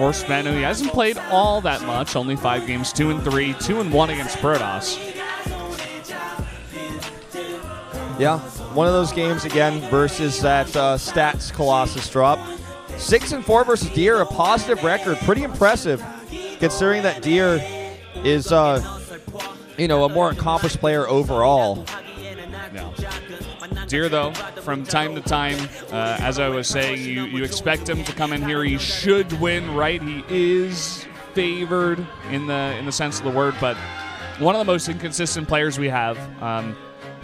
for SBENU. He hasn't played all that much, only 5 games, 2-3, 2-1 against Protoss. Yeah, one of those games again versus that Stats Colossus drop. 6-4 versus Deer, a positive record. Pretty impressive considering that Deer is, you know, a more accomplished player overall. No. Deer, though, from time to time, as I was saying, you expect him to come in here. He should win, right? He is favored in the sense of the word, but one of the most inconsistent players we have.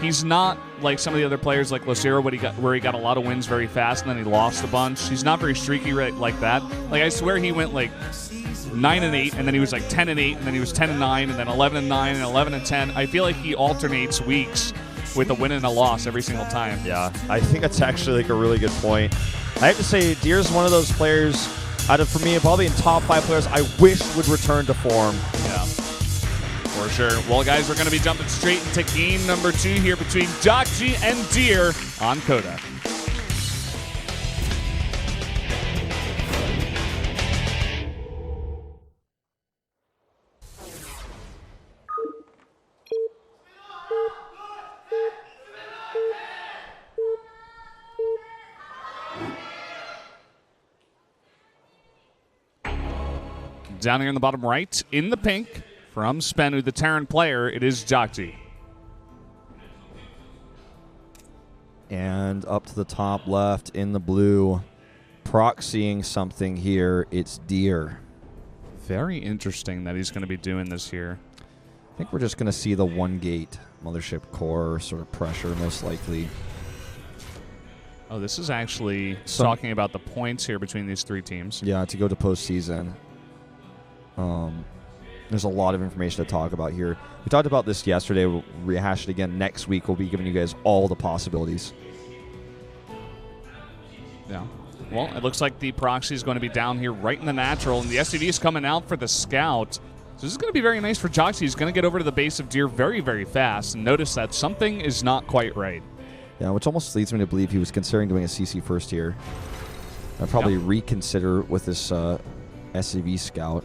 He's not like some of the other players like Lucero, where he got a lot of wins very fast and then he lost a bunch. He's not very streaky like that. Like, I swear he went like 9-8, and then he was like 10-8, and then he was 10-9, and then 11-9, and 11-10. I feel like he alternates weeks with a win and a loss every single time. Yeah, I think that's actually like a really good point. I have to say, Deer's one of those players, for me, probably in top 5 players I wish would return to form. Yeah, for sure. Well, guys, we're going to be jumping straight into game number 2 here between jjakji and Deer on Coda. Down here in the bottom right, in the pink, from SBENU, the Terran player, it is jjakji. And up to the top left, in the blue, proxying something here, it's Deer. Very interesting that he's going to be doing this here. I think we're just going to see the 1-gate Mothership core sort of pressure, most likely. Oh, this is actually talking about the points here between these 3 teams. Yeah, to go to postseason. There's a lot of information to talk about here. We talked about this yesterday. We'll rehash it again next week. We'll be giving you guys all the possibilities. Yeah. Well, it looks like the proxy is going to be down here right in the natural, and the SCV is coming out for the scout. So this is going to be very nice for jjakji. He's going to get over to the base of Deer very, very fast, and notice that something is not quite right. Yeah, which almost leads me to believe he was considering doing a CC first here. I'd probably reconsider with this SCV scout.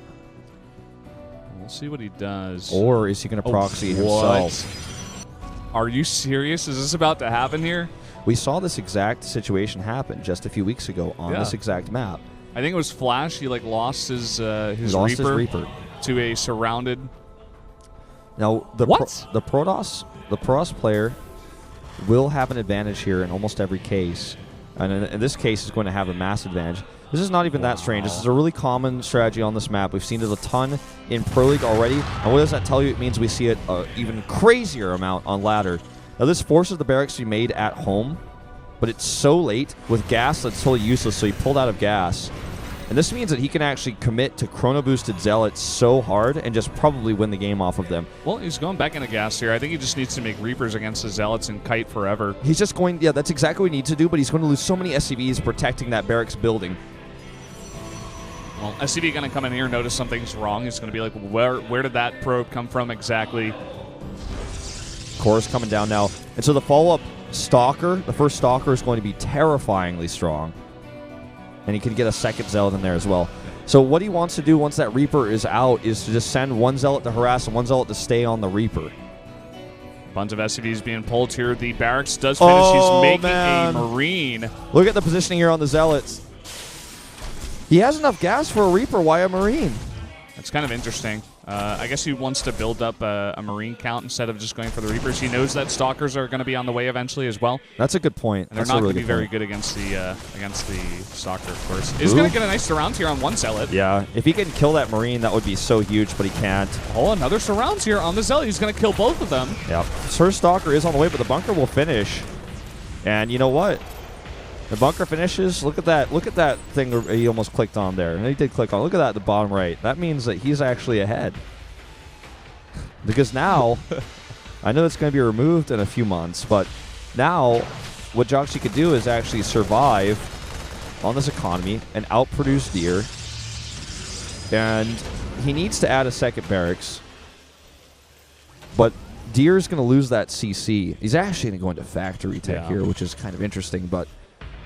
We'll see what he does. Or is he going to proxy himself? Are you serious? Is this about to happen here? We saw this exact situation happen just a few weeks ago on this exact map. I think it was Flash. He like lost his Reaper to a surrounded. Now the Protoss player will have an advantage here in almost every case, and in this case is going to have a mass advantage. This is not even that strange. This is a really common strategy on this map. We've seen it a ton in Pro League already. And what does that tell you? It means we see it even crazier amount on ladder. Now this forces the barracks to be made at home, but it's so late with gas that's totally useless, so he pulled out of gas. And this means that he can actually commit to chrono-boosted Zealots so hard and just probably win the game off of them. Well, he's going back into gas here. I think he just needs to make Reapers against the Zealots and kite forever. He's just going, yeah, that's exactly what he needs to do, but he's going to lose so many SCVs protecting that barracks building. Well, SCV going to come in here and notice something's wrong. He's going to be like, where did that probe come from exactly? Core's coming down now. And so the follow-up Stalker, the first Stalker is going to be terrifyingly strong. And he can get a second Zealot in there as well. So what he wants to do once that Reaper is out is to just send one Zealot to harass and one Zealot to stay on the Reaper. Bunch of SCVs being pulled here. The barracks does finish. He's making a Marine. Look at the positioning here on the Zealots. He has enough gas for a Reaper. Why a Marine? That's kind of interesting. I guess he wants to build up a Marine count instead of just going for the Reapers. He knows that Stalkers are going to be on the way eventually as well. That's a good point. And they're not going to be very good against the Stalker, of course. He's going to get a nice surround here on one Zealot. Yeah, if he can kill that Marine, that would be so huge, but he can't. Oh, another surrounds here on the Zealot. He's going to kill both of them. Yep. Sir Stalker is on the way, but the bunker will finish. And you know what? The bunker finishes. Look at that. Look at that thing he almost clicked on there. And he did click on. Look at that at the bottom right. That means that he's actually ahead. Because now, I know it's going to be removed in a few months, but now what jjakji could do is actually survive on this economy and outproduce Deer. And he needs to add a second barracks. But Deer is going to lose that CC. He's actually going to go into factory tech here, which is kind of interesting, but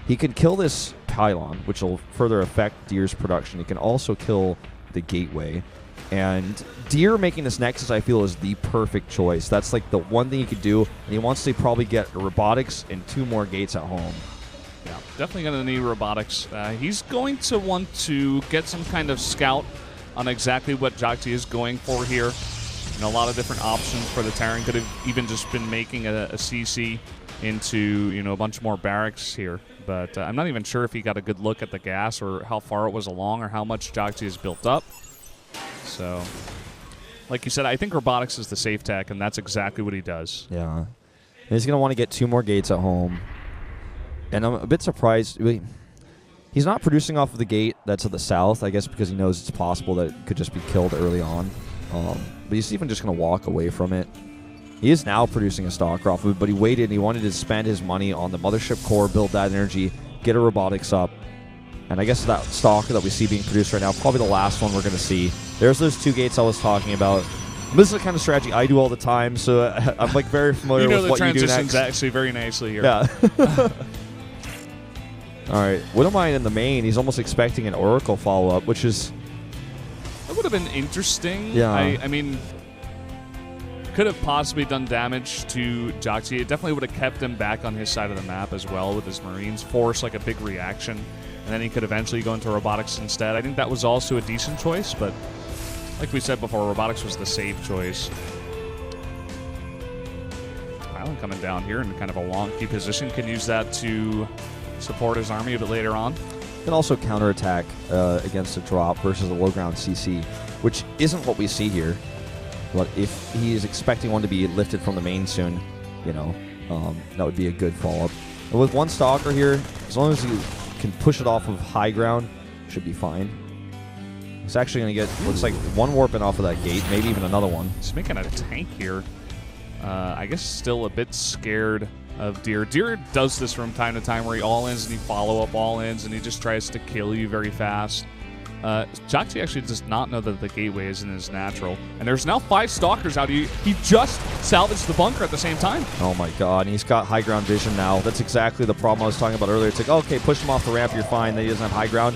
he can kill this pylon, which will further affect Deer's production. He can also kill the gateway. And Deer making this Nexus, I feel, is the perfect choice. That's like the one thing he could do, and he wants to probably get robotics and 2 more gates at home. Yeah, definitely going to need robotics. He's going to want to get some kind of scout on exactly what jjakji is going for here. You know, a lot of different options for the Terran. Could have even just been making a CC into, you know, a bunch more barracks here. But I'm not even sure if he got a good look at the gas or how far it was along or how much jjakji is built up. So, like you said, I think robotics is the safe tech, and that's exactly what he does. Yeah. And he's going to want to get 2 more gates at home. And I'm a bit surprised. He's not producing off of the gate that's to the south, I guess because he knows it's possible that it could just be killed early on. But he's even just going to walk away from it. He is now producing a Starcraft, but he waited and he wanted to spend his money on the Mothership core, build that energy, get a robotics up. And I guess that Stalker that we see being produced right now, probably the last one we're going to see. There's those 2 gates I was talking about. This is the kind of strategy I do all the time, so I'm like very familiar with what you do next. You know the transition's actually very nicely here. Yeah. All right, Widowmine in the main, he's almost expecting an Oracle follow-up, which is... That would have been interesting. Yeah. I mean, could have possibly done damage to jjakji. It definitely would have kept him back on his side of the map as well with his Marines. Force like a big reaction. And then he could eventually go into robotics instead. I think that was also a decent choice, but like we said before, robotics was the safe choice. Island coming down here in kind of a wonky position. Can use that to support his army a bit later on. Can also counterattack against a drop versus a low ground CC, which isn't what we see here. But if he is expecting one to be lifted from the main soon, you know, that would be a good follow-up. And with 1 Stalker here, as long as you can push it off of high ground, should be fine. He's actually going to get, looks like 1 warping off of that gate, maybe even another one. He's making a tank here. I guess still a bit scared of Deer. Deer does this from time to time where he all-ins and he follow-up all-ins and he just tries to kill you very fast. jjakji actually does not know that the gateway isn't his natural. And there's now 5 Stalkers out. He just salvaged the bunker at the same time. Oh my god, and he's got high ground vision now. That's exactly the problem I was talking about earlier. It's like, okay, push him off the ramp, you're fine. Then he doesn't have high ground.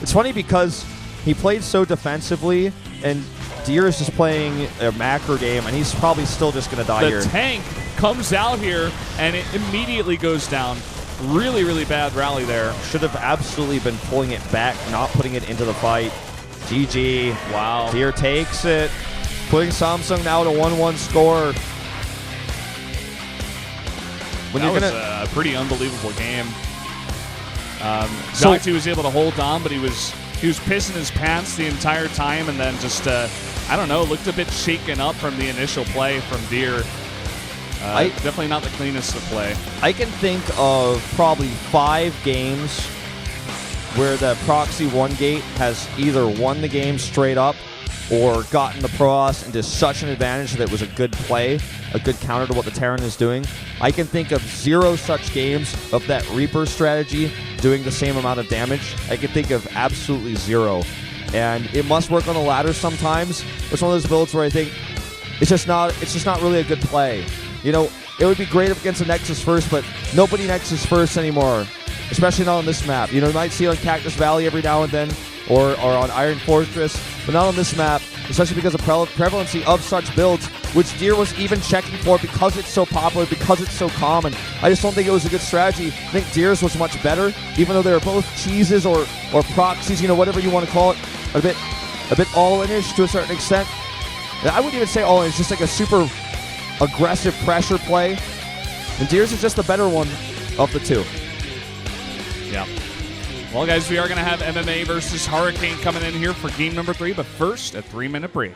It's funny because he played so defensively, and Deer is just playing a macro game, and he's probably still just going to die here. The tank comes out here, and it immediately goes down. Really, really bad rally there. Should have absolutely been pulling it back, not putting it into the fight. GG. Wow. Deer takes it, putting Samsung now to 1-1 score. That was a pretty unbelievable game. jjakji was able to hold on, but he was pissing his pants the entire time, and then just I don't know, looked a bit shaken up from the initial play from Deer. Definitely not the cleanest to play. I can think of probably 5 games where the proxy 1 gate has either won the game straight up or gotten the Protoss into such an advantage that it was a good play, a good counter to what the Terran is doing. I can think of 0 such games of that Reaper strategy doing the same amount of damage. I can think of absolutely 0. And it must work on the ladder sometimes. It's one of those builds where I think it's just not really a good play. You know, it would be great if against a Nexus first, but nobody Nexus first anymore, especially not on this map. You know, you might see it on Cactus Valley every now and then, or on Iron Fortress, but not on this map, especially because of prevalency of such builds, which Deer was even checking for because it's so popular, because it's so common. I just don't think it was a good strategy. I think Deer's was much better, even though they were both cheeses or proxies, you know, whatever you want to call it, a bit all-in-ish to a certain extent. I wouldn't even say all-in, it's just like a super aggressive pressure play. And Deer's is just the better one of the 2. Yeah. Well, guys, we are going to have MMA versus Hurricane coming in here for game number 3, but first, a 3-minute break.